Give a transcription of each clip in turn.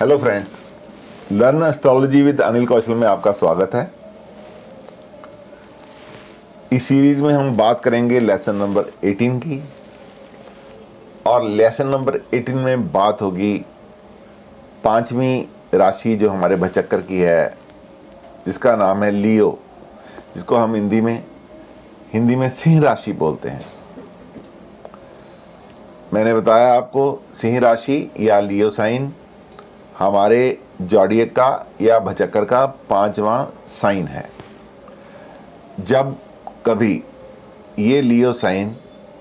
Hello friends, learn astrology with Anil Kaushal में आपका स्वागत है। इस सीरीज में हम बात करेंगे लेसन नंबर 18 की, और लेसन नंबर 18 में बात होगी पांचवी राशि जो हमारे भचक्कर की है, जिसका नाम है लियो, जिसको हम हिंदी में सिंह राशि बोलते हैं। मैंने बताया आपको सिंह राशि या लियो साइन हमारे जॉडियक का या भचक्कर का पांचवा साइन है। जब कभी ये लियो साइन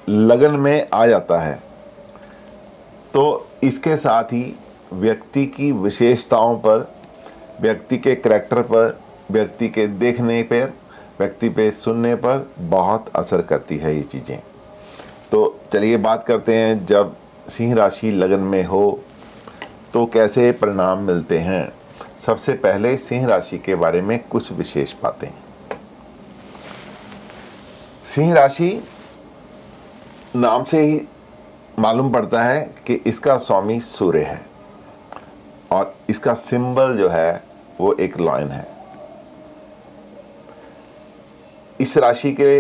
लगन में आ जाता है तो इसके साथ ही व्यक्ति की विशेषताओं पर, व्यक्ति के करैक्टर पर, व्यक्ति के देखने पर, व्यक्ति पे सुनने पर बहुत असर करती है ये चीज़ें। तो चलिए बात करते हैं, जब सिंह राशि लगन में हो तो कैसे परिणाम मिलते हैं। सबसे पहले सिंह राशि के बारे में कुछ विशेष बातें। सिंह राशि नाम से ही मालूम पड़ता है कि इसका स्वामी सूर्य है, और इसका सिंबल जो है वो एक लॉयन है। इस राशि के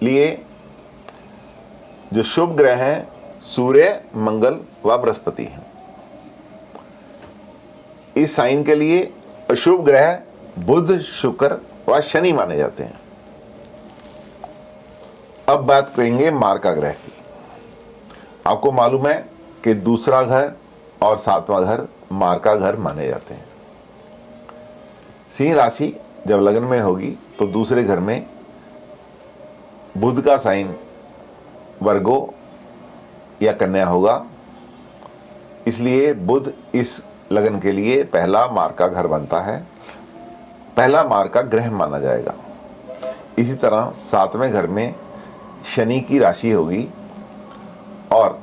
लिए जो शुभ ग्रह हैं सूर्य, मंगल व बृहस्पति हैं। इस साइन के लिए अशुभ ग्रह बुध, शुक्र व शनि माने जाते हैं। अब बात करेंगे मार्का ग्रह की। आपको मालूम है कि दूसरा घर और सातवां घर मार्का घर माने जाते हैं। सिंह राशि जब लगन में होगी तो दूसरे घर में बुध का साइन वर्गो या कन्या होगा, इसलिए बुध इस लगन के लिए पहला मार्का घर बनता है, पहला मार्का ग्रह माना जाएगा। इसी तरह सातवें घर में शनि की राशि होगी और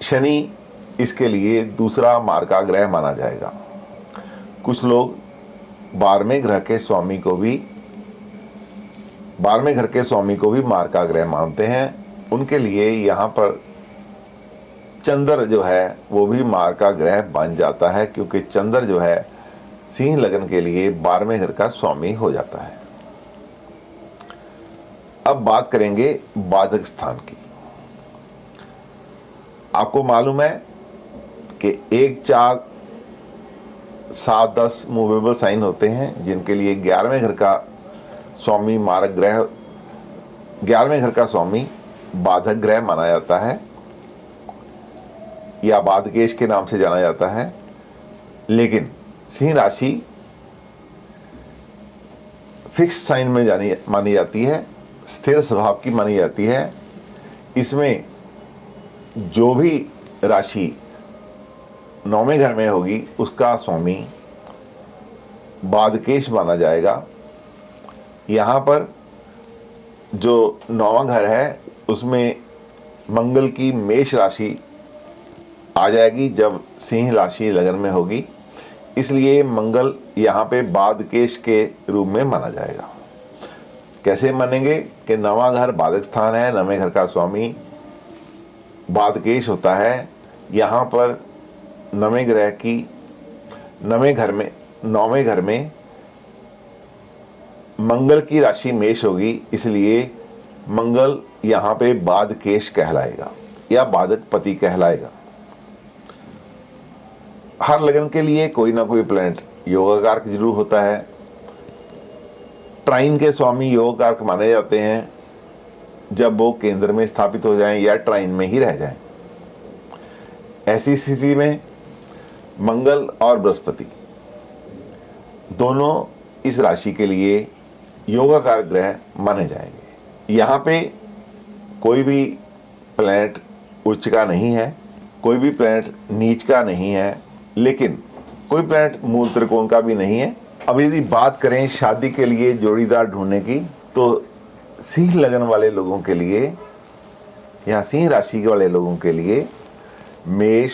शनि इसके लिए दूसरा मार्का ग्रह माना जाएगा। कुछ लोग 12वें घर के स्वामी को भी मार्का ग्रह मानते हैं। उनके लिए यहाँ पर चंद्र जो है वो भी मार्का ग्रह बन जाता है, क्योंकि चंद्र जो है सिंह लगन के लिए 12वें घर का स्वामी हो जाता है। अब बात करेंगे बाधक स्थान की। आपको मालूम है कि 1, 4, 7, 10 मूवेबल साइन होते हैं, जिनके लिए 11वें घर का स्वामी मारक ग्रह, 11वें घर का स्वामी बाधक ग्रह माना जाता है या बाधकेश के नाम से जाना जाता है। लेकिन सिंह राशि फिक्स साइन में मानी जाती है, स्थिर स्वभाव की मानी जाती है। इसमें जो भी राशि 9वें घर में होगी उसका स्वामी बाधकेश माना जाएगा। यहाँ पर जो 9वां घर है उसमें मंगल की मेष राशि आ जाएगी जब सिंह राशि लगन में होगी, इसलिए मंगल यहाँ पे बाधकेश के रूप में माना जाएगा। कैसे मानेंगे कि 9वां घर बाधक स्थान है, 9वें घर का स्वामी बाधकेश होता है। यहाँ पर 9वें घर में मंगल की राशि मेष होगी, इसलिए मंगल यहाँ पे बाधकेश कहलाएगा या बाधक पति कहलाएगा। हर लगन के लिए कोई ना कोई प्लैनेट योगाकारक जरूर होता है। ट्राइन के स्वामी योगाकारक माने जाते हैं जब वो केंद्र में स्थापित हो जाएं या ट्राइन में ही रह जाएं। ऐसी स्थिति में मंगल और बृहस्पति दोनों इस राशि के लिए योगाकारक ग्रह माने जाएंगे। यहाँ पे कोई भी प्लैनेट उच्च का नहीं है, कोई भी प्लैनेट नीच का नहीं है, लेकिन कोई प्लैनेट मूल त्रिकोण का भी नहीं है। अब यदि बात करें शादी के लिए जोड़ीदार ढूंढने की, तो सिंह लगन वाले लोगों के लिए या सिंह राशि वाले लोगों के लिए मेष,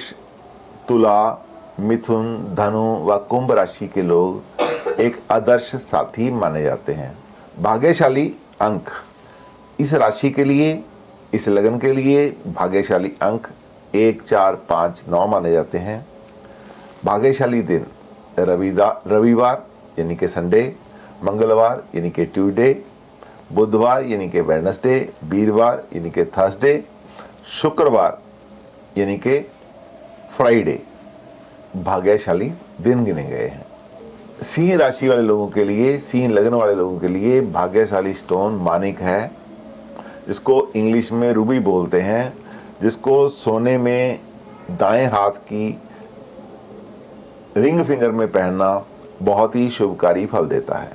तुला, मिथुन, धनु व कुंभ राशि के लोग एक आदर्श साथी माने जाते हैं। भाग्यशाली अंक इस राशि के लिए, इस लगन के लिए भाग्यशाली अंक 1, 4, 5, 9 माने जाते हैं। भाग्यशाली दिन रविवार यानी कि संडे, मंगलवार यानी कि ट्यूसडे, बुधवार यानी कि वेडनेसडे, वीरवार यानी कि थर्सडे, शुक्रवार यानी कि फ्राइडे भाग्यशाली दिन गिने गए हैं। सिंह राशि वाले लोगों के लिए, सिंह लग्न वाले लोगों के लिए भाग्यशाली स्टोन मानिक है, जिसको इंग्लिश में रूबी बोलते हैं, जिसको सोने में दाएं हाथ की रिंग फिंगर में पहनना बहुत ही शुभकारी फल देता है।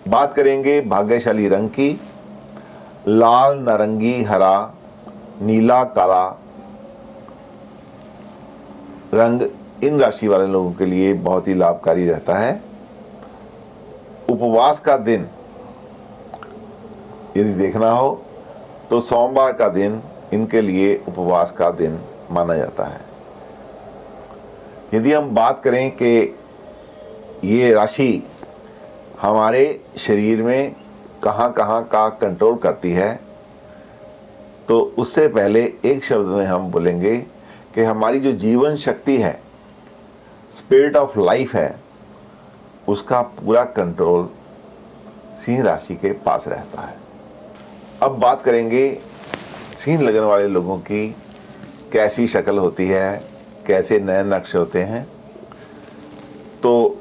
बात करेंगे भाग्यशाली रंग की। लाल, नारंगी, हरा, नीला, काला रंग इन राशि वाले लोगों के लिए बहुत ही लाभकारी रहता है। उपवास का दिन यदि देखना हो तो सोमवार का दिन इनके लिए उपवास का दिन माना जाता है। यदि हम बात करें कि ये राशि हमारे शरीर में कहाँ कहाँ का कंट्रोल करती है, तो उससे पहले एक शब्द में हम बोलेंगे कि हमारी जो जीवन शक्ति है, स्पिरिट ऑफ लाइफ है, उसका पूरा कंट्रोल सिंह राशि के पास रहता है। अब बात करेंगे सिंह लगन वाले लोगों की कैसी शक्ल होती है, कैसे नयन नक्श होते हैं। तो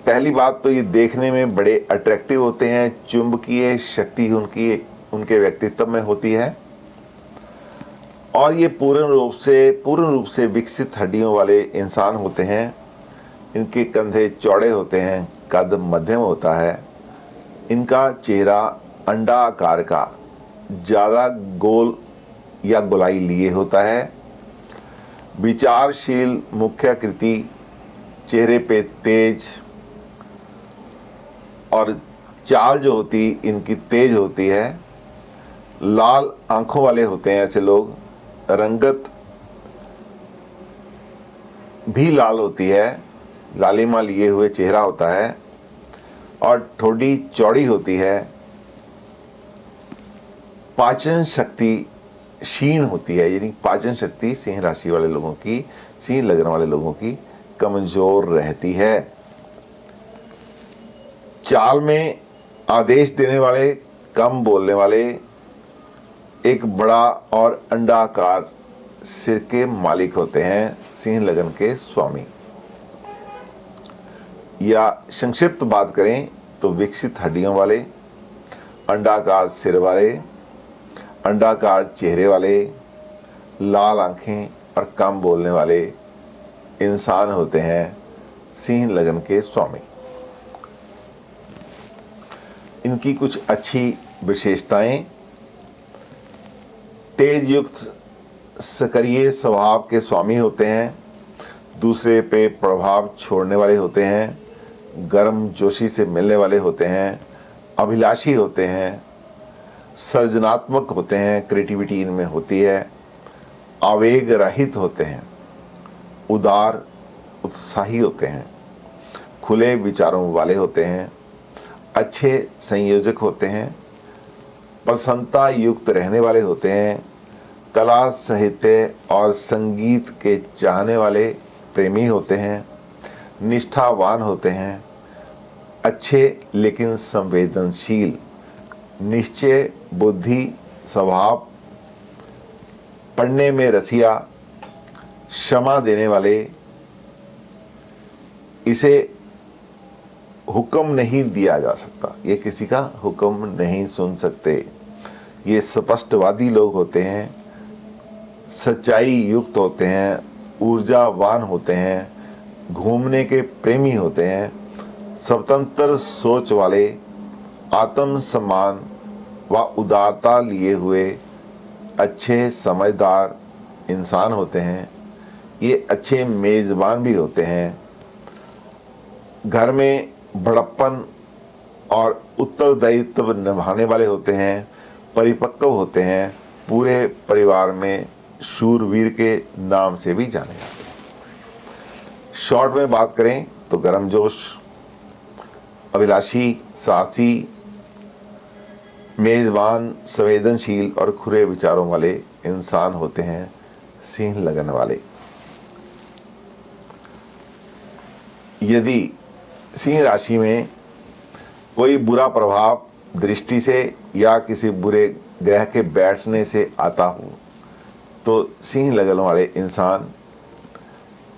पहली बात तो ये देखने में बड़े अट्रैक्टिव होते हैं, चुंबकीय शक्ति उनके व्यक्तित्व में होती है, और ये पूर्ण रूप से विकसित हड्डियों वाले इंसान होते हैं। इनके कंधे चौड़े होते हैं, कद मध्यम होता है, इनका चेहरा अंडा आकार का ज़्यादा गोल या गोलाई लिए होता है। विचारशील मुख्याकृति, चेहरे पे तेज और चाल जो होती इनकी तेज होती है। लाल आंखों वाले होते हैं ऐसे लोग, रंगत भी लाल होती है, लालिमा लिए हुए चेहरा होता है, और ठोड़ी चौड़ी होती है। पाचन शक्ति क्षीण होती है, यानी पाचन शक्ति सिंह राशि वाले लोगों की, सिंह लगन वाले लोगों की कमजोर रहती है। चाल में आदेश देने वाले, कम बोलने वाले, एक बड़ा और अंडाकार सिर के मालिक होते हैं सिंह लगन के स्वामी। या संक्षिप्त बात करें तो विकसित हड्डियों वाले, अंडाकार सिर वाले, अंडाकार चेहरे वाले, लाल आंखें और कम बोलने वाले इंसान होते हैं सिंह लगन के स्वामी। इनकी कुछ अच्छी विशेषताएं: तेज युक्त सक्रिय स्वभाव के स्वामी होते हैं, दूसरे पे प्रभाव छोड़ने वाले होते हैं, गर्म जोशी से मिलने वाले होते हैं, अभिलाषी होते हैं, सृजनात्मक होते हैं, क्रिएटिविटी इनमें होती है, आवेग रहित होते हैं, उदार उत्साही होते हैं, खुले विचारों वाले होते हैं, अच्छे संयोजक होते हैं, प्रसन्नता युक्त रहने वाले होते हैं, कला साहित्य और संगीत के चाहने वाले प्रेमी होते हैं, निष्ठावान होते हैं, अच्छे लेकिन संवेदनशील, निश्चय बुद्धि स्वभाव, पढ़ने में रसिया, क्षमा देने वाले, इसे हुक्म नहीं दिया जा सकता, ये किसी का हुक्म नहीं सुन सकते, ये स्पष्टवादी लोग होते हैं, सच्चाई युक्त होते हैं, ऊर्जावान होते हैं, घूमने के प्रेमी होते हैं, स्वतंत्र सोच वाले, आत्म सम्मान व उदारता लिए हुए अच्छे समझदार इंसान होते हैं। ये अच्छे मेज़बान भी होते हैं, घर में बड़प्पन और उत्तरदायित्व निभाने वाले होते हैं, परिपक्व होते हैं, पूरे परिवार में शूरवीर के नाम से भी जाने जाते हैं। शॉर्ट में बात करें तो गर्मजोश, अभिलाषी, साहसी, मेज़बान, संवेदनशील और खुले विचारों वाले इंसान होते हैं सिंह लगन वाले। यदि सिंह राशि में कोई बुरा प्रभाव दृष्टि से या किसी बुरे ग्रह के बैठने से आता हो तो सिंह लगन वाले इंसान,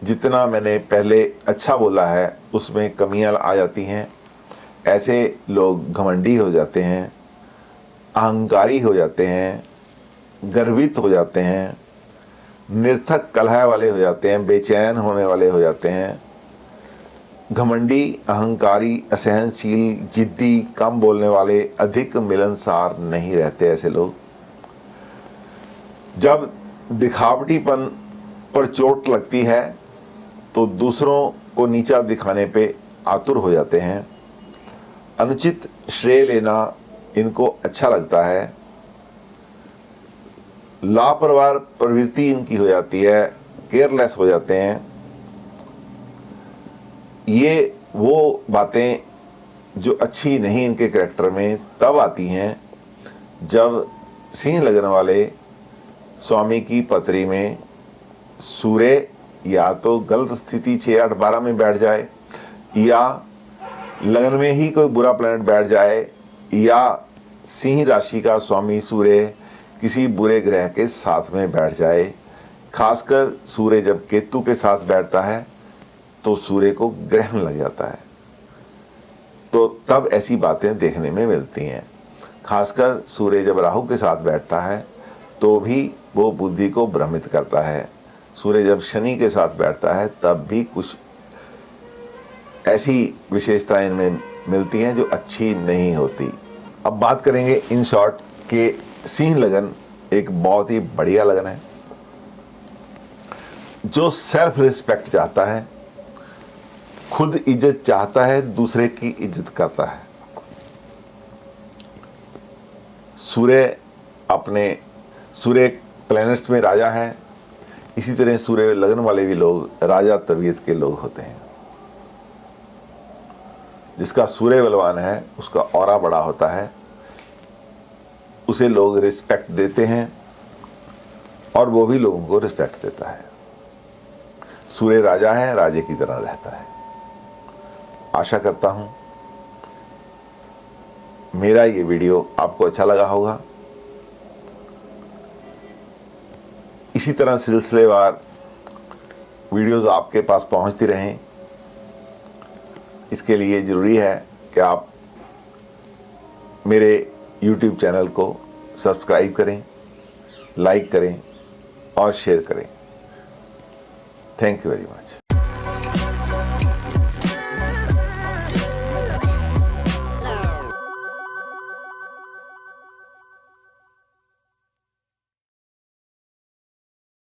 जितना मैंने पहले अच्छा बोला है उसमें कमियां आ जाती हैं। ऐसे लोग घमंडी हो जाते हैं, अहंकारी हो जाते हैं, गर्वित हो जाते हैं, निरर्थक कलह वाले हो जाते हैं, बेचैन होने वाले हो जाते हैं। घमंडी, अहंकारी, असहनशील, जिद्दी, कम बोलने वाले, अधिक मिलनसार नहीं रहते ऐसे लोग। जब दिखावटीपन पर चोट लगती है तो दूसरों को नीचा दिखाने पे आतुर हो जाते हैं। अनुचित श्रेय लेना इनको अच्छा लगता है। लापरवाह प्रवृत्ति इनकी हो जाती है, केयरलेस हो जाते हैं। ये वो बातें जो अच्छी नहीं इनके कैरेक्टर में तब आती हैं जब सिंह लगन वाले स्वामी की पत्री में सूर्य या तो गलत स्थिति 6, 8, 12 में बैठ जाए, या लगन में ही कोई बुरा प्लैनेट बैठ जाए, या सिंह राशि का स्वामी सूर्य किसी बुरे ग्रह के साथ में बैठ जाए। खासकर सूर्य जब केतु के साथ बैठता है तो सूर्य को ग्रहण लग जाता है, तो तब ऐसी बातें देखने में मिलती हैं। खासकर सूर्य जब राहु के साथ बैठता है तो भी वो बुद्धि को भ्रमित करता है। सूर्य जब शनि के साथ बैठता है तब भी कुछ ऐसी विशेषताएं इनमें मिलती हैं जो अच्छी नहीं होती। अब बात करेंगे इन शॉर्ट कि सिंह लगन एक बहुत ही बढ़िया लगन है जो सेल्फ रिस्पेक्ट चाहता है, खुद इज्जत चाहता है, दूसरे की इज्जत करता है। सूर्य प्लैनेट्स में राजा है, इसी तरह सूर्य लगन वाले भी लोग राजा तबीयत के लोग होते हैं। जिसका सूर्य बलवान है उसका ऑरा बड़ा होता है, उसे लोग रिस्पेक्ट देते हैं और वो भी लोगों को रिस्पेक्ट देता है। सूर्य राजा है, राजे की तरह रहता है। आशा करता हूं मेरा ये वीडियो आपको अच्छा लगा होगा। इसी तरह सिलसिलेवार वीडियोस आपके पास पहुंचती रहें, इसके लिए ज़रूरी है कि आप मेरे YouTube चैनल को सब्सक्राइब करें, लाइक करें और शेयर करें। Thank you very much.